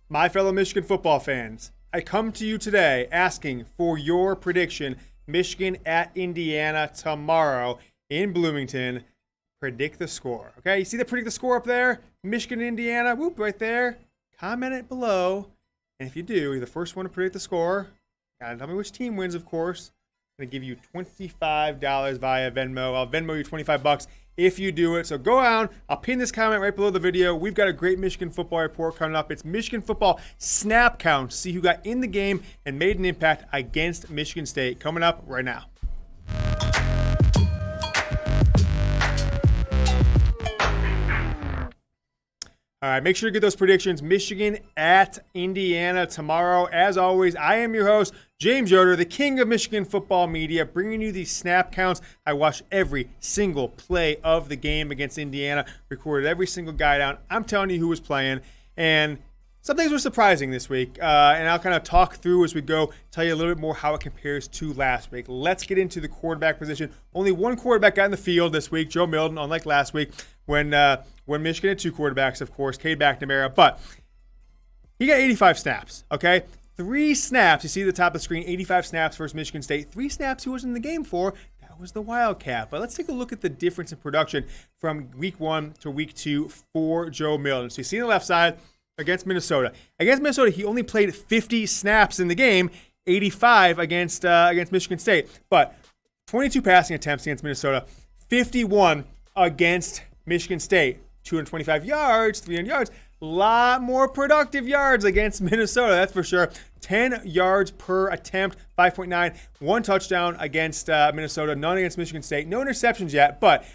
My fellow Michigan football fans, I come to you today asking for your prediction. Michigan at Indiana tomorrow in Bloomington. Predict the score. Okay, you see the predict the score up there? Michigan, Indiana, whoop, right there. Comment it below. And if you do, you're the first one to predict the score. Gotta tell me which team wins, of course. I'm gonna give you $25 via Venmo. I'll Venmo you $25 if you do it. So go on. I'll pin this comment right below the video. We've got a great Michigan football report coming up. It's Michigan football snap count. See who got in the game and made an impact against Michigan State. Coming up right now. All right, make sure to get those predictions. Michigan at Indiana tomorrow. As always, I am your host, James Yoder, the king of Michigan football media, bringing you these snap counts. I watched every single play of the game against Indiana, recorded every single guy down. I'm telling you who was playing, and some things were surprising this week, and I'll kind of talk through as we go, tell you a little bit more how it compares to last week. Let's get into the quarterback position. Only one quarterback got in the field this week, Joe Milton, unlike last week when Michigan had two quarterbacks, of course, Cade McNamara, but he got 85 snaps, okay? 3 snaps, you see at the top of the screen, 85 snaps versus Michigan State. 3 snaps he wasn't in the game for. That was the Wildcat. But let's take a look at the difference in production from week 1 to week 2 for Joe Milton. So you see on the left side, against Minnesota. Against Minnesota, he only played 50 snaps in the game, 85 against Michigan State. But 22 passing attempts against Minnesota, 51 against Michigan State. 225 yards, 300 yards. A lot more productive yards against Minnesota, that's for sure. 10 yards per attempt, 5.9. 1 touchdown against Minnesota, none against Michigan State. No interceptions yet, but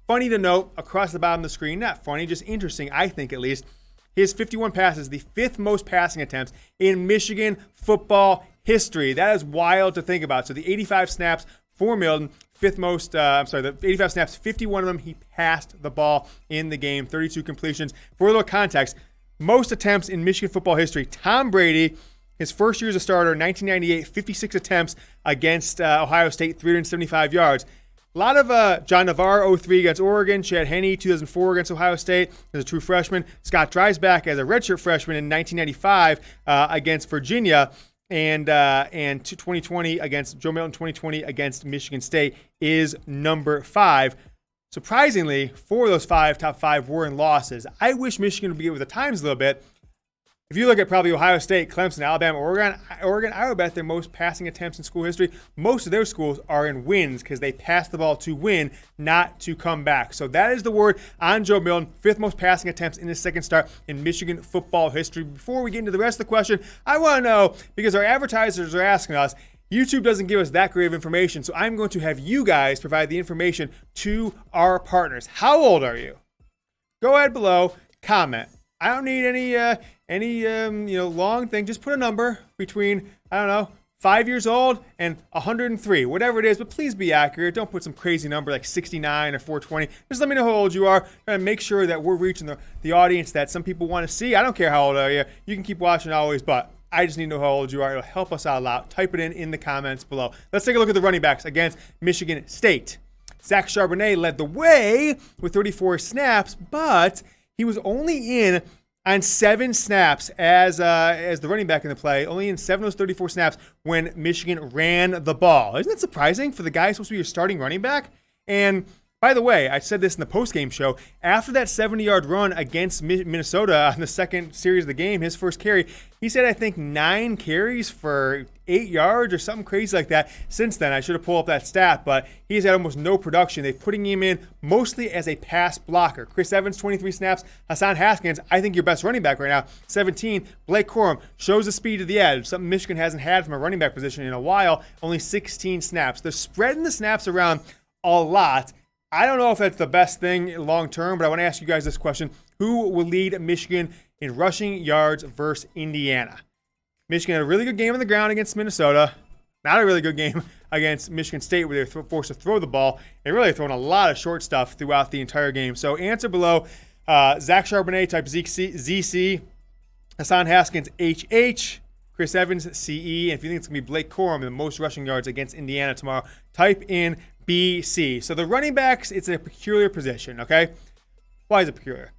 funny to note, across the bottom of the screen, not funny, just interesting, I think at least, his 51 passes, the 5th most passing attempts in Michigan football history. That is wild to think about. So the 85 snaps for Milton, 5th most, the 85 snaps, 51 of them, he passed the ball in the game, 32 completions. For a little context, most attempts in Michigan football history, Tom Brady, his first year as a starter, 1998, 56 attempts against Ohio State, 375 yards. A lot of John Navarre, 03 against Oregon. Chad Henne, 2004 against Ohio State as a true freshman. Scott Dreisbach as a redshirt freshman in 1995 against Virginia. And 2020 against Joe Milton, 2020 against Michigan State is number 5. Surprisingly, 4 of those top 5 were in losses. I wish Michigan would be with the times a little bit. If you look at probably Ohio State, Clemson, Alabama, Oregon, I would bet their most passing attempts in school history, most of their schools are in wins because they pass the ball to win, not to come back. So that is the word on Joe Milton, 5th most passing attempts in his second start in Michigan football history. Before we get into the rest of the question, I want to know, because our advertisers are asking us, YouTube doesn't give us that great of information, so I'm going to have you guys provide the information to our partners. How old are you? Go ahead below, comment. I don't need any long thing. Just put a number between, 5 years old and 103, whatever it is, but please be accurate. Don't put some crazy number like 69 or 420. Just let me know how old you are. Trying to make sure that we're reaching the audience that some people want to see. I don't care how old are you. You can keep watching always, but I just need to know how old you are. It'll help us out a lot. Type it in the comments below. Let's take a look at the running backs against Michigan State. Zach Charbonnet led the way with 34 snaps, but he was only in on 7 snaps as the running back in the play, only in 7 of those 34 snaps when Michigan ran the ball. Isn't that surprising for the guy supposed to be your starting running back? And by the way, I said this in the postgame show, after that 70-yard run against Minnesota on the second series of the game, his first carry, he said, I think 9 carries for 8 yards or something crazy like that. Since then, I should have pulled up that stat, but he's had almost no production. They're putting him in mostly as a pass blocker. Chris Evans, 23 snaps. Hassan Haskins, I think your best running back right now, 17. Blake Corum shows the speed of the edge, something Michigan hasn't had from a running back position in a while, only 16 snaps. They're spreading the snaps around a lot. I don't know if that's the best thing long term, but I want to ask you guys this question. Who will lead Michigan in rushing yards versus Indiana? Michigan had a really good game on the ground against Minnesota. Not a really good game against Michigan State where they were forced to throw the ball. They really thrown a lot of short stuff throughout the entire game. So answer below. Zach Charbonnet, type ZC. Hassan Haskins, HH. Chris Evans, CE. And if you think it's going to be Blake Corum in the most rushing yards against Indiana tomorrow, type in BC. So the running backs, it's a peculiar position, okay? Why is it peculiar?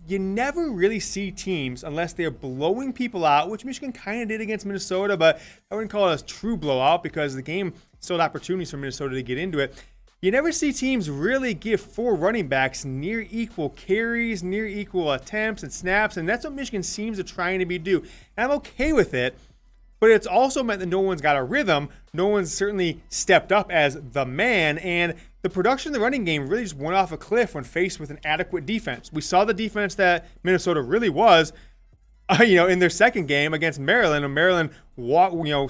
you never really see teams, unless they're blowing people out, which Michigan kind of did against Minnesota, but I wouldn't call it a true blowout because the game still had opportunities for Minnesota to get into it. You never see teams really give 4 running backs near equal carries, near equal attempts and snaps, and that's what Michigan seems to trying to do. And I'm okay with it, but it's also meant that no one's got a rhythm. No one's certainly stepped up as the man, and the production of the running game really just went off a cliff when faced with an adequate defense. We saw the defense that Minnesota really was, in their second game against Maryland, and Maryland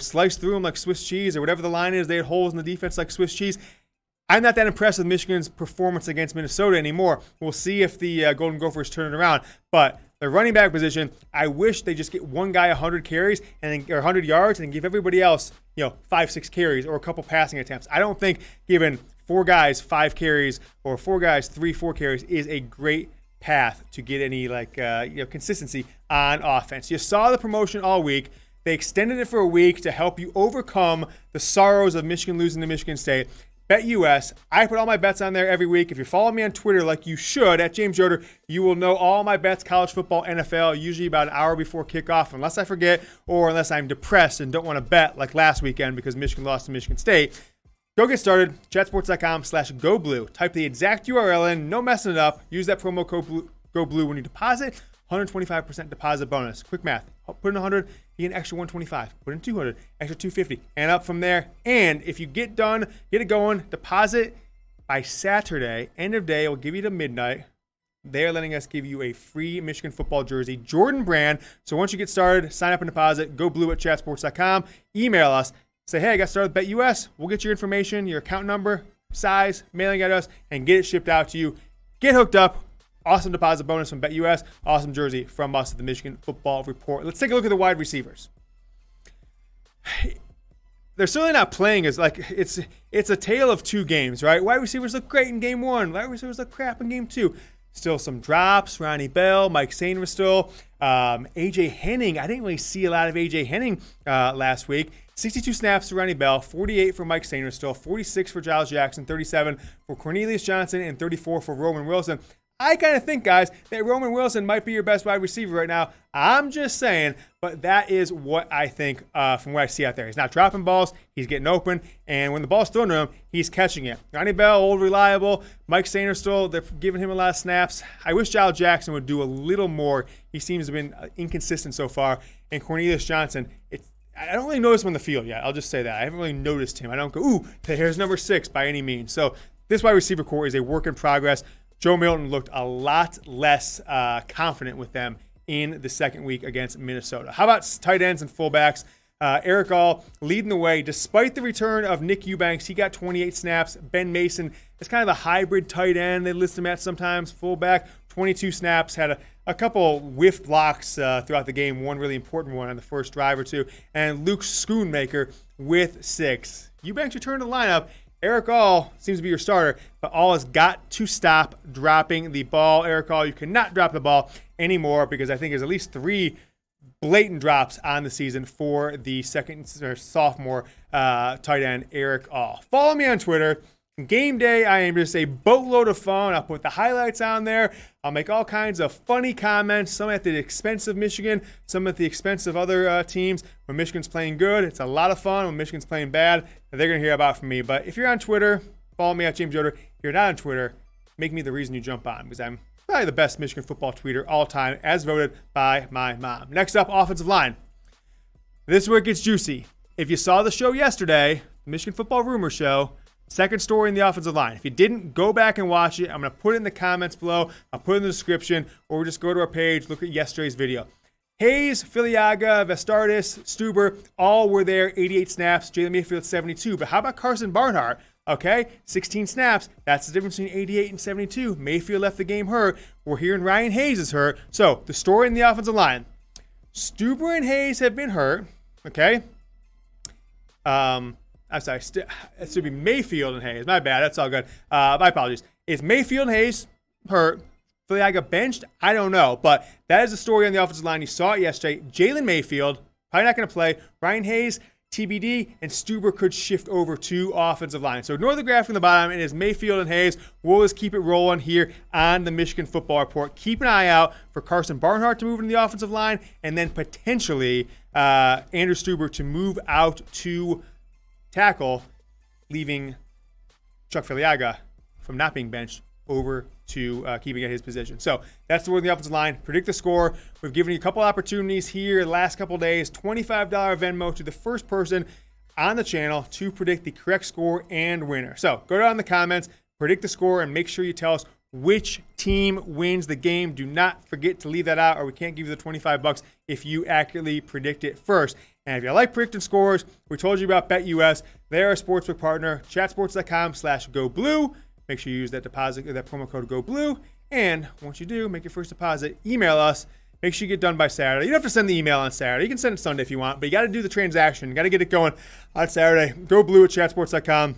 sliced through them like Swiss cheese or whatever the line is. They had holes in the defense like Swiss cheese. I'm not that impressed with Michigan's performance against Minnesota anymore. We'll see if the Golden Gophers turn it around. But the running back position, I wish they just get one guy 100 carries or 100 yards and give everybody else, 5-6 carries or a couple passing attempts. I don't think giving 4 guys 5 carries or 4 guys 3-4 carries is a great path to get any consistency on offense. You saw the promotion all week. They extended it for a week to help you overcome the sorrows of Michigan losing to Michigan State. BetUS, I put all my bets on there every week. If you follow me on Twitter like you should, at James Yoder, you will know all my bets, college football, NFL, usually about an hour before kickoff, unless I forget or unless I'm depressed and don't want to bet like last weekend because Michigan lost to Michigan State. Go get started, chatsports.com/GoBlue. Type the exact URL in, no messing it up. Use that promo code GoBlue when you deposit. 125% deposit bonus. Quick math. Put in 100, you get an extra 125. Put in 200, extra 250, and up from there. And if you get it going, deposit by Saturday, end of day, we'll give you to midnight. They're letting us give you a free Michigan football jersey, Jordan brand. So once you get started, sign up and deposit. Go blue at chatsports.com. Email us. Say, hey, I got started with BetUS. We'll get your information, your account number, size, mailing address, and get it shipped out to you. Get hooked up. Awesome deposit bonus from BetUS. Awesome jersey from us at the Michigan Football Report. Let's take a look at the wide receivers. They're certainly not playing as it's a tale of 2 games, right? Wide receivers look great in game 1. Wide receivers look crap in game 2. Still some drops. Ronnie Bell, Mike Sainristil, A.J. Henning. I didn't really see a lot of A.J. Henning last week. 62 snaps for Ronnie Bell, 48 for Mike Sainristil, 46 for Giles Jackson, 37 for Cornelius Johnson, and 34 for Roman Wilson. I kind of think, guys, that Roman Wilson might be your best wide receiver right now. I'm just saying, but that is what I think from what I see out there. He's not dropping balls. He's getting open, and when the ball's thrown to him, he's catching it. Ronnie Bell, old reliable. Mike Sainristil, they're giving him a lot of snaps. I wish Giles Jackson would do a little more. He seems to have been inconsistent so far. And Cornelius Johnson, I don't really notice him on the field yet. I'll just say that. I haven't really noticed him. I don't go, ooh, here's number 6 by any means. So this wide receiver core is a work in progress. Joe Milton looked a lot less confident with them in the second week against Minnesota. How about tight ends and fullbacks? Eric All leading the way. Despite the return of Nick Eubanks, he got 28 snaps. Ben Mason is kind of a hybrid tight end. They list him at sometimes fullback. 22 snaps, had a couple whiff blocks throughout the game, one really important one on the first drive or two. And Luke Schoonmaker with 6. Eubanks returned to the lineup. Eric All seems to be your starter, but All has got to stop dropping the ball. Eric All, you cannot drop the ball anymore because I think there's at least 3 blatant drops on the season for the sophomore tight end, Eric All. Follow me on Twitter. Game day, I am just a boatload of fun. I'll put the highlights on there. I'll make all kinds of funny comments, some at the expense of Michigan, some at the expense of other teams. When Michigan's playing good, it's a lot of fun. When Michigan's playing bad, they're going to hear about from me. But if you're on Twitter, follow me at James Yoder. If you're not on Twitter, make me the reason you jump on because I'm probably the best Michigan football tweeter all time, as voted by my mom. Next up, offensive line. This is where it gets juicy. If you saw the show yesterday, the Michigan Football Rumor Show, second story in the offensive line. If you didn't, go back and watch it. I'm going to put it in the comments below. I'll put it in the description, or just go to our page, look at yesterday's video. Hayes, Filiaga, Vestardis, Stuber, all were there, 88 snaps. Jalen Mayfield, 72. But how about Carson Barnhart? Okay, 16 snaps. That's the difference between 88 and 72. Mayfield left the game hurt. We're hearing Ryan Hayes is hurt. So, the story in the offensive line. Stuber and Hayes have been hurt. Okay? I'm sorry, it should be Mayfield and Hayes. My bad, that's all good. My apologies. Is Mayfield and Hayes hurt? Filiaga benched? I don't know. But that is the story on the offensive line. You saw it yesterday. Jalen Mayfield, probably not going to play. Ryan Hayes TBD, and Stuber could shift over to offensive line. So ignore the graph from the bottom. It is Mayfield and Hayes. We'll just keep it rolling here on the Michigan Football Report. Keep an eye out for Carson Barnhart to move into the offensive line, and then potentially Andrew Stuber to move out to tackle, leaving Chuck Filiaga from not being benched over to keeping at his position. So that's the word in the offensive line. Predict the score. We've given you a couple opportunities here the last couple days. $25 Venmo to the first person on the channel to predict the correct score and winner. So go down in the comments, predict the score, and make sure you tell us which team wins the game. Do not forget to leave that out, or we can't give you the $25 if you accurately predict it first. And if you like predicting scores, we told you about BetUS. They're a sportsbook partner. Chatsports.com/GoBlue. Make sure you use that promo code GoBlue. And once you do, make your first deposit. Email us. Make sure you get done by Saturday. You don't have to send the email on Saturday. You can send it Sunday if you want, but you got to do the transaction. You got to get it going on Saturday. GoBlue at chatsports.com.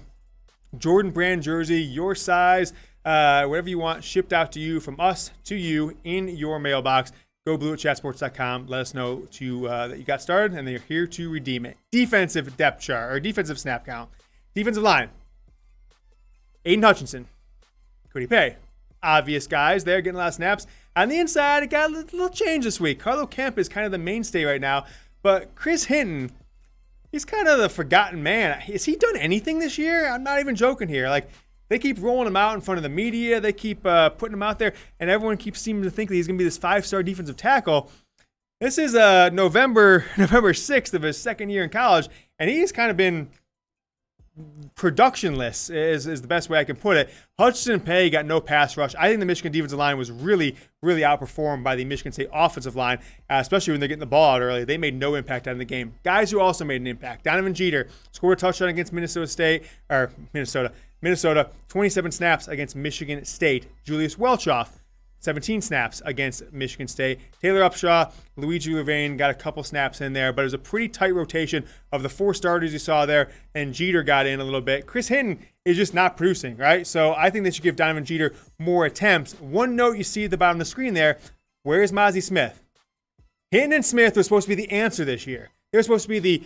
Jordan brand jersey, your size, whatever you want, shipped out to you from us to you in your mailbox. GoBlue at chatsports.com. Let us know that you got started and that you're here to redeem it. Defensive depth chart or defensive snap count. Defensive line. Aiden Hutchinson, Cody Pay, obvious guys. They're getting a lot of snaps. On the inside, it got a little change this week. Carlo Kemp is kind of the mainstay right now. But Chris Hinton, he's kind of the forgotten man. Has he done anything this year? I'm not even joking here. Like, they keep rolling him out in front of the media. They keep putting him out there. And everyone keeps seeming to think that he's going to be this 5-star defensive tackle. This is November 6th of his second year in college. And he's kind of been productionless is the best way I can put it. Hutchinson and Pay got no pass rush. I think the Michigan defensive line was really, really outperformed by the Michigan State offensive line, especially when they're getting the ball out early. They made no impact on the game. Guys who also made an impact. Donovan Jeter scored a touchdown against Minnesota, 27 snaps against Michigan State. Julius Welchoff, 17 snaps against Michigan State. Taylor Upshaw, Luigi Louvain got a couple snaps in there, but it was a pretty tight rotation of the 4 starters you saw there, and Jeter got in a little bit. Chris Hinton is just not producing, right? So I think they should give Donovan Jeter more attempts. One note you see at the bottom of the screen there, where's Mozzie Smith? Hinton and Smith were supposed to be the answer this year. They're supposed to be the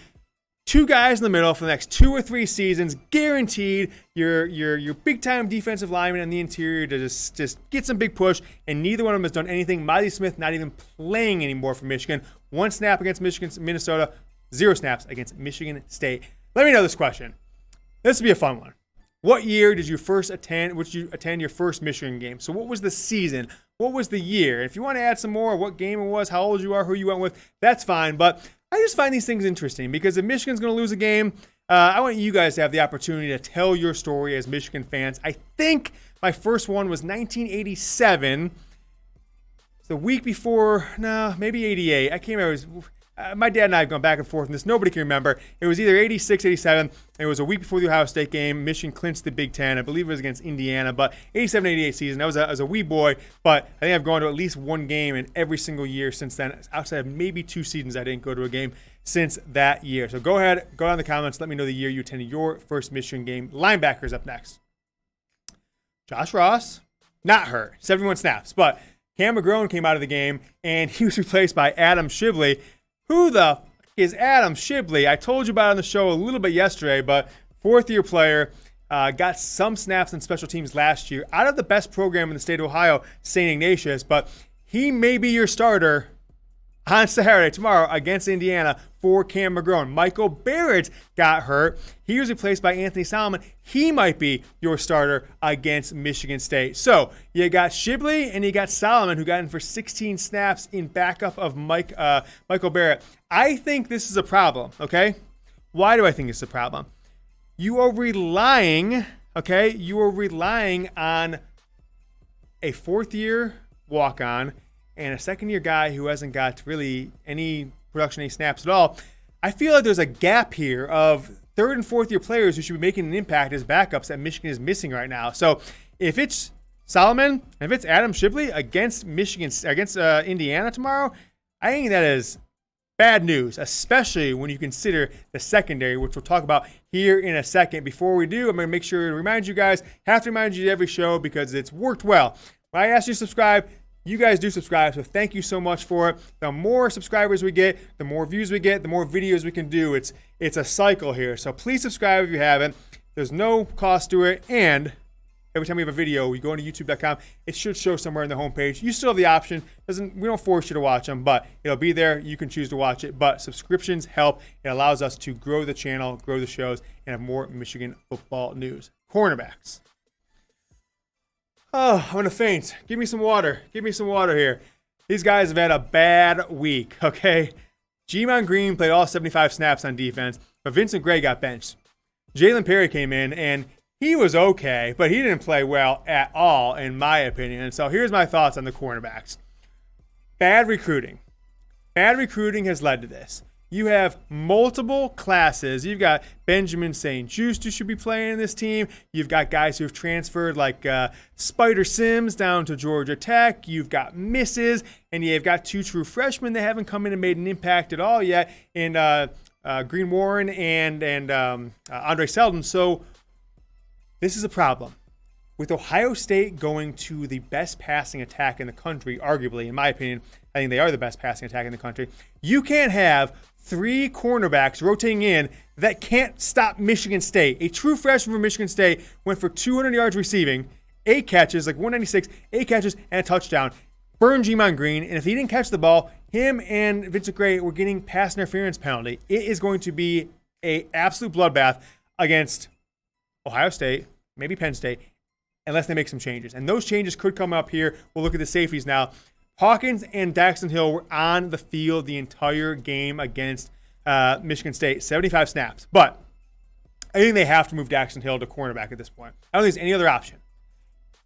2 guys in the middle for the next 2 or 3 seasons, guaranteed your big-time defensive lineman in the interior to just get some big push, and neither one of them has done anything. Mozzie Smith not even playing anymore for Michigan. 1 snap against Minnesota, 0 snaps against Michigan State. Let me know this question. This would be a fun one. What year did you attend your first Michigan game? So what was the season? What was the year? If you want to add some more, what game it was, how old you are, who you went with, that's fine. But I just find these things interesting because if Michigan's going to lose a game, I want you guys to have the opportunity to tell your story as Michigan fans. I think my first one was 1987. It's the week before, maybe 88. I can't remember. My dad and I have gone back and forth on this. Nobody can remember. It was either 86, 87. It was a week before the Ohio State game. Michigan clinched the Big Ten. I believe it was against Indiana. But 87, 88 season, I was a wee boy. But I think I've gone to at least one game in every single year since then. Outside of maybe 2 seasons, I didn't go to a game since that year. So go ahead, go down in the comments. Let me know the year you attended your first Michigan game. Linebackers up next. Josh Ross, not hurt. 71 snaps. But Cam McGrone came out of the game, and he was replaced by Adam Shibley. Who the f*** is Adam Shibley? I told you about it on the show a little bit yesterday, but 4th-year player, got some snaps in special teams last year. Out of the best program in the state of Ohio, St. Ignatius, but he may be your starter on Saturday, tomorrow, against Indiana for Cam McGrone. Michael Barrett got hurt. He was replaced by Anthony Solomon. He might be your starter against Michigan State. So you got Shibley and you got Solomon, who got in for 16 snaps in backup of Michael Barrett. I think this is a problem, okay? Why do I think it's a problem? You are relying on a 4th-year walk-on and a 2nd-year guy who hasn't got really any production, any snaps at all. I feel like there's a gap here of 3rd and 4th-year players who should be making an impact as backups that Michigan is missing right now. So if it's Solomon, if it's Adam Shibley against Indiana tomorrow, I think that is bad news, especially when you consider the secondary, which we'll talk about here in a second. Before we do, I'm going to make sure to remind you guys, have to remind you every show because it's worked well. When I ask you to subscribe, You guys do subscribe, so thank you so much for it. The more subscribers we get, the more views we get, the more videos we can do. It's a cycle here. So please subscribe if you haven't. There's no cost to it, and every time we have a video, we go into youtube.com. It should show somewhere in the homepage. You still have the option. We don't force you to watch them, but it'll be there. You can choose to watch it. But subscriptions help. It allows us to grow the channel, grow the shows, and have more Michigan football news. Cornerbacks. Oh, I'm going to faint. Give me some water. Give me some water here. These guys have had a bad week, okay? Gemon Green played all 75 snaps on defense, but Vincent Grey got benched. Jalen Perry came in, and he was okay, but he didn't play well at all, in my opinion. And so here's my thoughts on the cornerbacks. Bad recruiting. Bad recruiting has led to this. You have multiple classes. You've got Benjamin St. Juste who should be playing in this team. You've got guys who have transferred like Spider Sims down to Georgia Tech. You've got misses, and you've got 2 true freshmen that haven't come in and made an impact at all yet in Green Warren and Andre Seldon. So this is a problem. With Ohio State going to the best passing attack in the country, arguably, in my opinion, I think they are the best passing attack in the country, you can't have 3 cornerbacks rotating in that can't stop Michigan State. A true freshman from Michigan State went for 200 yards receiving, 8 catches, like 196, 8 catches, and a touchdown. Burned Gemon Green, and if he didn't catch the ball, him and Vincent Grey were getting pass interference penalty. It is going to be an absolute bloodbath against Ohio State, maybe Penn State, unless they make some changes. And those changes could come up here. We'll look at the safeties now. Hawkins and Daxton Hill were on the field the entire game against Michigan State, 75 snaps. But I think they have to move Daxton Hill to cornerback at this point. I don't think there's any other option.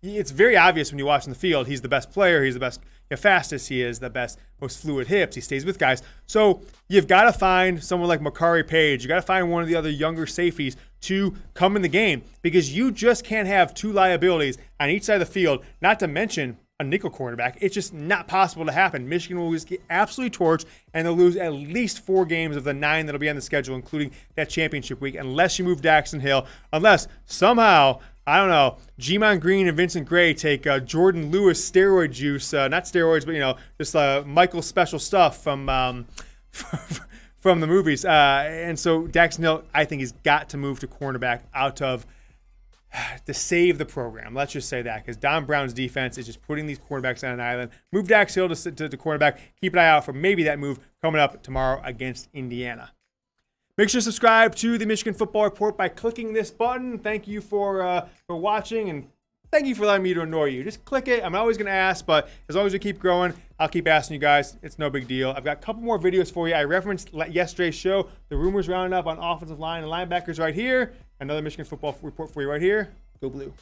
It's very obvious when you watch in the field, he's the best player, he's the best, fastest, he is the best, most fluid hips, he stays with guys. So you've got to find someone like Makari Page, you got to find one of the other younger safeties to come in the game, because you just can't have 2 liabilities on each side of the field, not to mention a nickel cornerback. It's just not possible to happen. Michigan will just get absolutely torched, and they'll lose at least 4 games of the 9 that'll be on the schedule, including that championship week, unless you move Daxton Hill, unless somehow, I don't know, Gemon Green and Vincent Grey take Jordan Lewis steroid juice, not steroids, but, just Michael's special stuff from from the movies. And so Daxton Hill, I think, has got to move to cornerback to save the program. Let's just say that, because Don Brown's defense is just putting these cornerbacks on an island. Move Dax Hill to cornerback. Keep an eye out for maybe that move coming up tomorrow against Indiana. Make sure to subscribe to the Michigan Football Report by clicking this button. Thank you for watching, and thank you for allowing me to annoy you. Just click it. I'm always going to ask, but as long as we keep growing, I'll keep asking you guys. It's no big deal. I've got a couple more videos for you. I referenced yesterday's show, the rumors rounding up on offensive line and linebackers right here. Another Michigan Football Report for you right here. Go Blue.